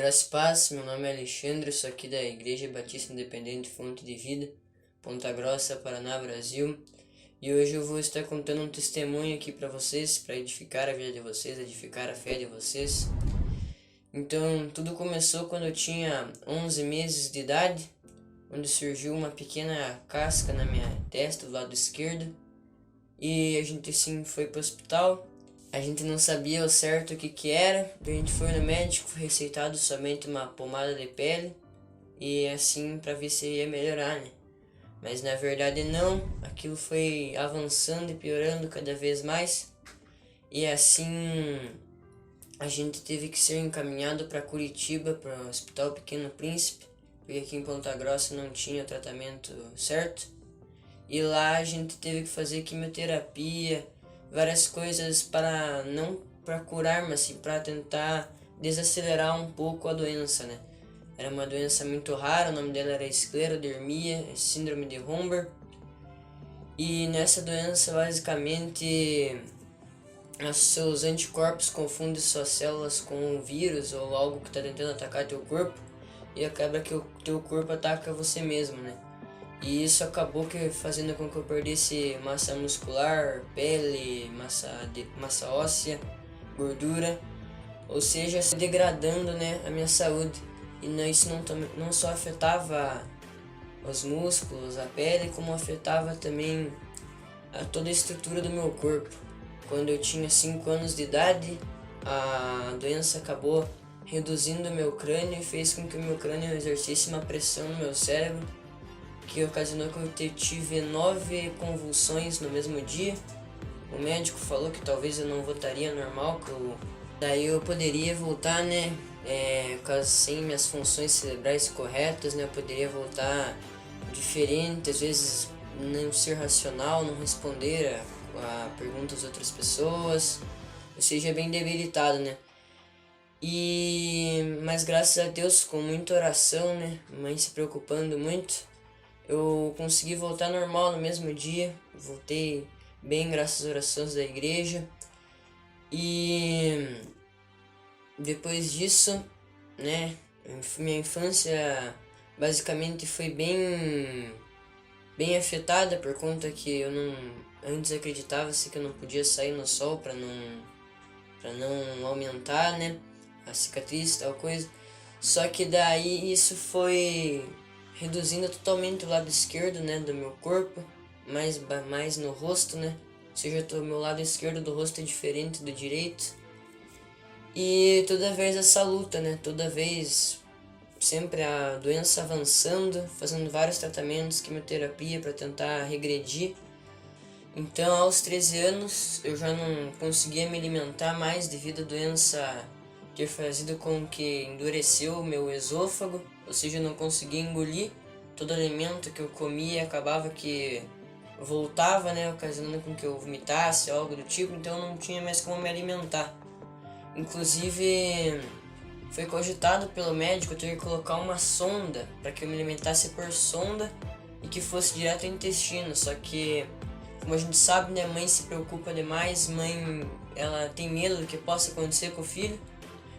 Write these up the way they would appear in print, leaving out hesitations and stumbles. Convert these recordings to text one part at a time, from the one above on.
Graça e paz, meu nome é Alexandre, sou aqui da Igreja Batista Independente Fonte de Vida, Ponta Grossa, Paraná, Brasil. E hoje eu vou estar contando um testemunho aqui para vocês, para edificar a vida de vocês, edificar a fé de vocês. Então, tudo começou quando eu tinha 11 meses de idade, onde surgiu uma pequena casca na minha testa, do lado esquerdo. E a gente sim foi para o hospital. A gente não sabia ao certo o que era. A gente foi no médico, foi receitado somente uma pomada de pele. E assim para ver se ia melhorar, né? Mas na verdade não. Aquilo foi avançando e piorando cada vez mais. E assim a gente teve que ser encaminhado para Curitiba, para o Hospital Pequeno Príncipe. Porque aqui em Ponta Grossa não tinha tratamento certo. E lá a gente teve que fazer quimioterapia, várias coisas para não para curar, mas sim para tentar desacelerar um pouco a doença, né? Era uma doença muito rara, o nome dela era esclerodermia, síndrome de Romberg. E nessa doença, basicamente, os seus anticorpos confundem suas células com um vírus ou algo que está tentando atacar teu corpo, e acaba que o teu corpo ataca você mesmo, né? E isso acabou fazendo com que eu perdesse massa muscular, pele, massa óssea, gordura, ou seja, degradando, né, a minha saúde. E isso não só afetava os músculos, a pele, como afetava também toda a estrutura do meu corpo. Quando eu tinha 5 anos de idade, a doença acabou reduzindo o meu crânio e fez com que o meu crânio exercesse uma pressão no meu cérebro, que ocasionou que eu tive 9 convulsões no mesmo dia. O médico falou que talvez eu não voltaria normal, daí eu poderia voltar, né, sem minhas funções cerebrais corretas, né, eu poderia voltar diferente, às vezes não ser racional, não responder a perguntas de outras pessoas, ou seja, bem debilitado, né. Mas graças a Deus, com muita oração, né, mãe se preocupando muito, eu consegui voltar normal no mesmo dia. Voltei bem graças às orações da igreja. E depois disso, né, minha infância basicamente foi bem afetada, por conta que eu antes acreditava-se que eu não podia sair no sol para não aumentar, né, a cicatriz, tal coisa. Só que daí isso foi reduzindo totalmente o lado esquerdo, né, do meu corpo, mais no rosto, né, ou seja, o meu lado esquerdo do rosto é diferente do direito. E toda vez essa luta, né, toda vez sempre a doença avançando, fazendo vários tratamentos, quimioterapia para tentar regredir. Então, aos 13 anos, eu já não conseguia me alimentar mais devido à doença ter fazido com que endureceu o meu esôfago, ou seja, eu não conseguia engolir todo alimento que eu comia, acabava que voltava, né, ocasionando com que eu vomitasse, algo do tipo, então eu não tinha mais como me alimentar. Inclusive, foi cogitado pelo médico ter que colocar uma sonda para que eu me alimentasse por sonda e que fosse direto ao intestino, só que, como a gente sabe, né, mãe se preocupa demais, mãe, ela tem medo do que possa acontecer com o filho.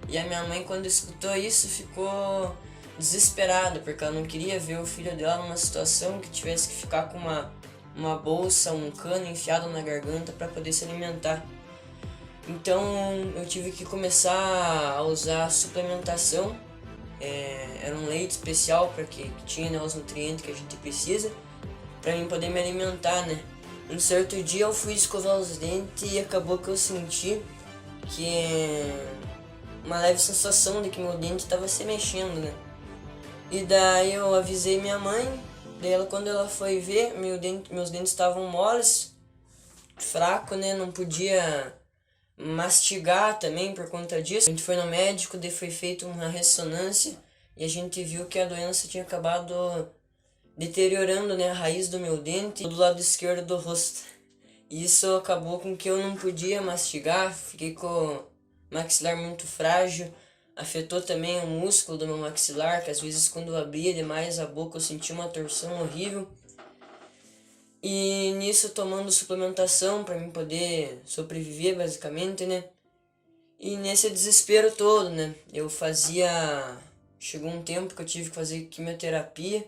E a minha mãe, quando escutou isso, ficou desesperada, porque ela não queria ver o filho dela numa situação que tivesse que ficar com uma bolsa, um cano enfiado na garganta para poder se alimentar. Então eu tive que começar a usar suplementação. Era um leite especial para que tinha, né, os nutrientes que a gente precisa para mim poder me alimentar, né. Um certo dia eu fui escovar os dentes e acabou que eu senti uma leve sensação de que meu dente estava se mexendo, né. E daí eu avisei minha mãe, daí quando ela foi ver, meus dentes estavam moles, fraco, né, não podia mastigar também por conta disso. A gente foi no médico, daí foi feita uma ressonância e a gente viu que a doença tinha acabado deteriorando, né, a raiz do meu dente do lado esquerdo do rosto. E isso acabou com que eu não podia mastigar, fiquei com o maxilar muito frágil, afetou também o músculo do meu maxilar, que às vezes quando eu abria demais a boca eu sentia uma torção horrível. E nisso, tomando suplementação para mim poder sobreviver, basicamente, né? E nesse desespero todo, né, chegou um tempo que eu tive que fazer quimioterapia.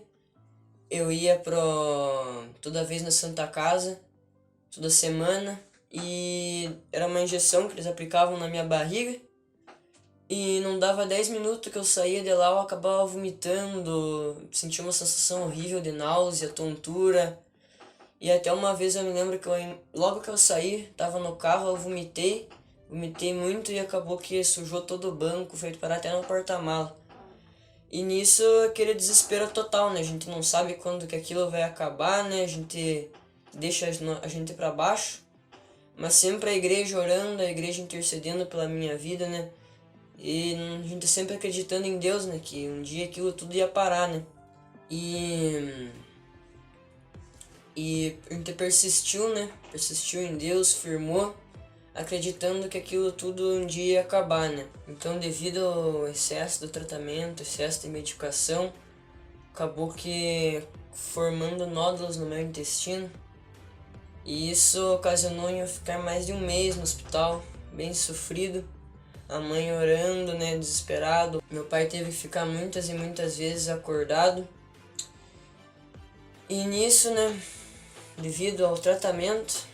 Eu ia toda vez na Santa Casa, toda semana, e era uma injeção que eles aplicavam na minha barriga. E não dava 10 minutos que eu saía de lá, eu acabava vomitando, sentia uma sensação horrível de náusea, tontura. E até uma vez eu me lembro que logo que eu saí, tava no carro, eu vomitei muito e acabou que sujou todo o banco, feito parar até no porta-mala. E nisso, aquele desespero total, né? A gente não sabe quando que aquilo vai acabar, né? A gente deixa a gente pra baixo. Mas sempre a igreja orando, a igreja intercedendo pela minha vida, né? E a gente sempre acreditando em Deus, né? Que um dia aquilo tudo ia parar, né? E a gente persistiu, né? Persistiu em Deus, firmou, acreditando que aquilo tudo um dia ia acabar, né? Então, devido ao excesso do tratamento, excesso de medicação, acabou que formando nódulos no meu intestino. E isso ocasionou em eu ficar mais de um mês no hospital, bem sofrido. A mãe orando, né, desesperado. Meu pai teve que ficar muitas e muitas vezes acordado. E nisso, né, devido ao tratamento,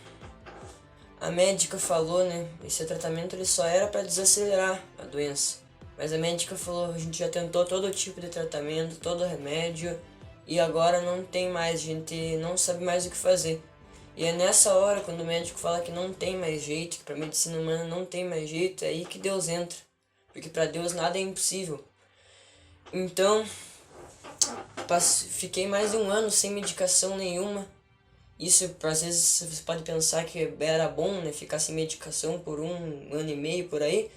a médica falou, né, esse tratamento ele só era para desacelerar a doença. Mas a médica falou, a gente já tentou todo tipo de tratamento, todo remédio, e agora não tem mais, a gente não sabe mais o que fazer. E é nessa hora, quando o médico fala que não tem mais jeito, que para a medicina humana não tem mais jeito, é aí que Deus entra. Porque para Deus nada é impossível. Então, fiquei mais de um ano sem medicação nenhuma. Isso, às vezes, você pode pensar que era bom, né, ficar sem medicação por um ano e meio, por aí.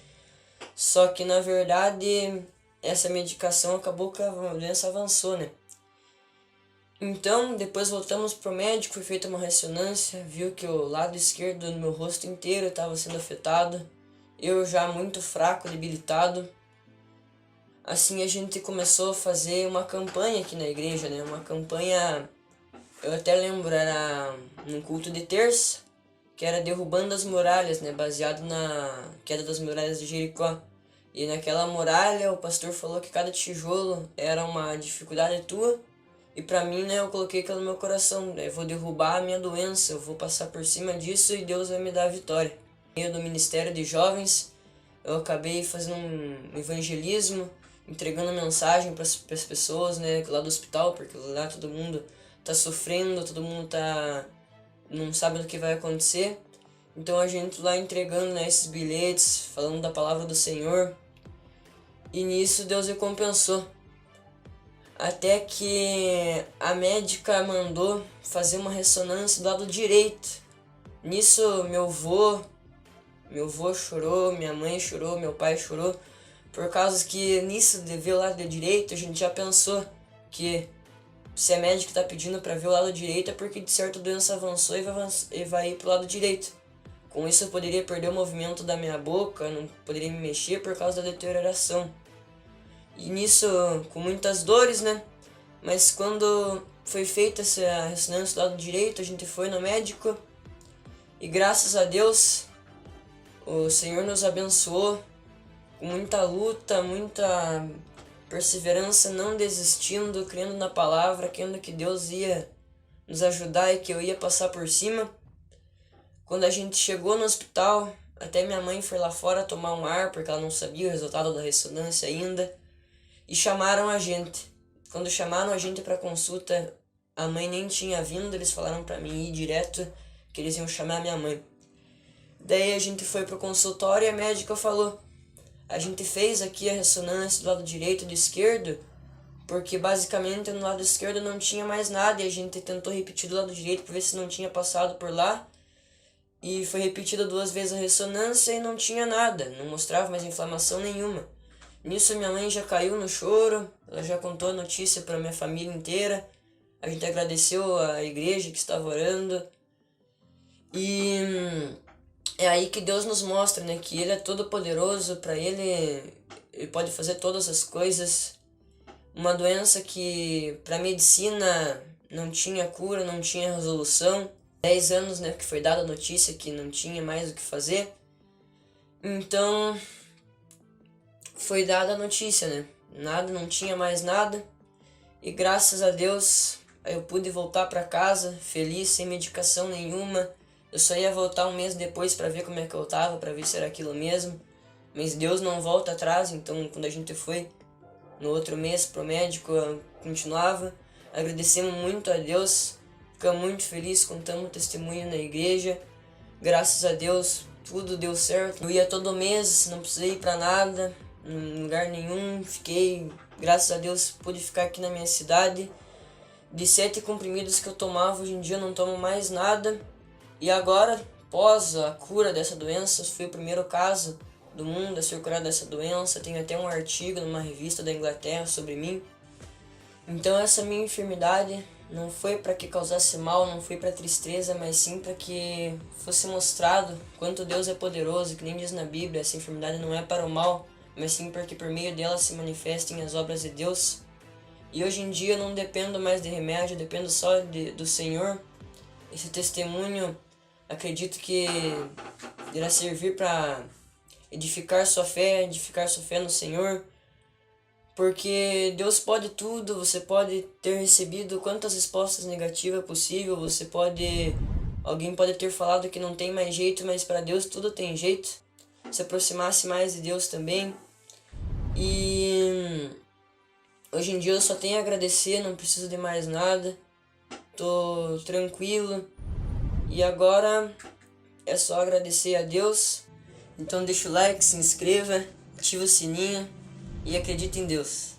Só que, na verdade, essa medicação acabou que a doença avançou, né? Então, depois voltamos pro médico, foi feita uma ressonância, viu que o lado esquerdo do meu rosto inteiro estava sendo afetado. Eu já muito fraco, debilitado. Assim a gente começou a fazer uma campanha aqui na igreja, né? Uma campanha, eu até lembro, era num culto de terça, que era derrubando as muralhas, né? Baseado na queda das muralhas de Jericó. E naquela muralha o pastor falou que cada tijolo era uma dificuldade tua. E pra mim, né, eu coloquei aquilo no meu coração, eu vou derrubar a minha doença, eu vou passar por cima disso e Deus vai me dar a vitória. No meio do Ministério de Jovens, eu acabei fazendo um evangelismo, entregando mensagem para as pessoas, né, lá do hospital, porque lá todo mundo tá sofrendo, todo mundo não sabe do que vai acontecer. Então a gente lá entregando, né, esses bilhetes, falando da palavra do Senhor. E nisso Deus recompensou. Até que a médica mandou fazer uma ressonância do lado direito. Nisso meu avô chorou, minha mãe chorou, meu pai chorou. Por causa que nisso de ver o lado direito, a gente já pensou que se a médica está pedindo para ver o lado direito é porque de certo a doença avançou e vai ir pro lado direito. Com isso eu poderia perder o movimento da minha boca, não poderia me mexer por causa da deterioração. E nisso, com muitas dores, né? Mas quando foi feita essa ressonância do lado direito, a gente foi no médico. E graças a Deus, o Senhor nos abençoou. Com muita luta, muita perseverança, não desistindo, crendo na palavra, crendo que Deus ia nos ajudar e que eu ia passar por cima. Quando a gente chegou no hospital, até minha mãe foi lá fora tomar um ar, porque ela não sabia o resultado da ressonância ainda. E chamaram a gente. Quando chamaram a gente para consulta, a mãe nem tinha vindo, eles falaram para mim ir direto, que eles iam chamar a minha mãe. Daí a gente foi pro consultório e a médica falou: a gente fez aqui a ressonância do lado direito e do esquerdo, porque basicamente no lado esquerdo não tinha mais nada, e a gente tentou repetir do lado direito para ver se não tinha passado por lá. E foi repetida 2 vezes a ressonância e não tinha nada, não mostrava mais inflamação nenhuma. Nisso minha mãe já caiu no choro, ela já contou a notícia para minha família inteira. A gente agradeceu a igreja que estava orando. E é aí que Deus nos mostra, né, que Ele é todo poderoso, para Ele pode fazer todas as coisas. Uma doença que para a medicina não tinha cura, não tinha resolução. 10 anos, né, que foi dada a notícia que não tinha mais o que fazer. Então, foi dada a notícia, né? Nada, não tinha mais nada. E graças a Deus, eu pude voltar para casa, feliz, sem medicação nenhuma. Eu só ia voltar um mês depois para ver como é que eu tava, para ver se era aquilo mesmo. Mas Deus não volta atrás, então quando a gente foi no outro mês pro médico, eu continuava. Agradecemos muito a Deus, ficamos muito felizes, contamos o testemunho na igreja. Graças a Deus, tudo deu certo. Eu ia todo mês, não precisei ir pra nada, em lugar nenhum. Fiquei, graças a Deus, pude ficar aqui na minha cidade. De 7 comprimidos que eu tomava, hoje em dia eu não tomo mais nada. E agora, após a cura dessa doença, fui o primeiro caso do mundo a ser curado dessa doença. Tenho até um artigo numa revista da Inglaterra sobre mim. Então essa minha enfermidade não foi para que causasse mal, não foi para tristeza, mas sim para que fosse mostrado quanto Deus é poderoso, que nem diz na Bíblia, essa enfermidade não é para o mal, mas sim para que por meio dela se manifestem as obras de Deus. E hoje em dia eu não dependo mais de remédio, dependo só do Senhor. Esse testemunho, acredito que irá servir para edificar sua fé no Senhor. Porque Deus pode tudo, você pode ter recebido quantas respostas negativas possível, alguém pode ter falado que não tem mais jeito, mas para Deus tudo tem jeito. Se aproximasse mais de Deus também. E hoje em dia eu só tenho a agradecer, não preciso de mais nada. Tô tranquilo. E agora é só agradecer a Deus. Então deixa o like, se inscreva, ativa o sininho e acredita em Deus.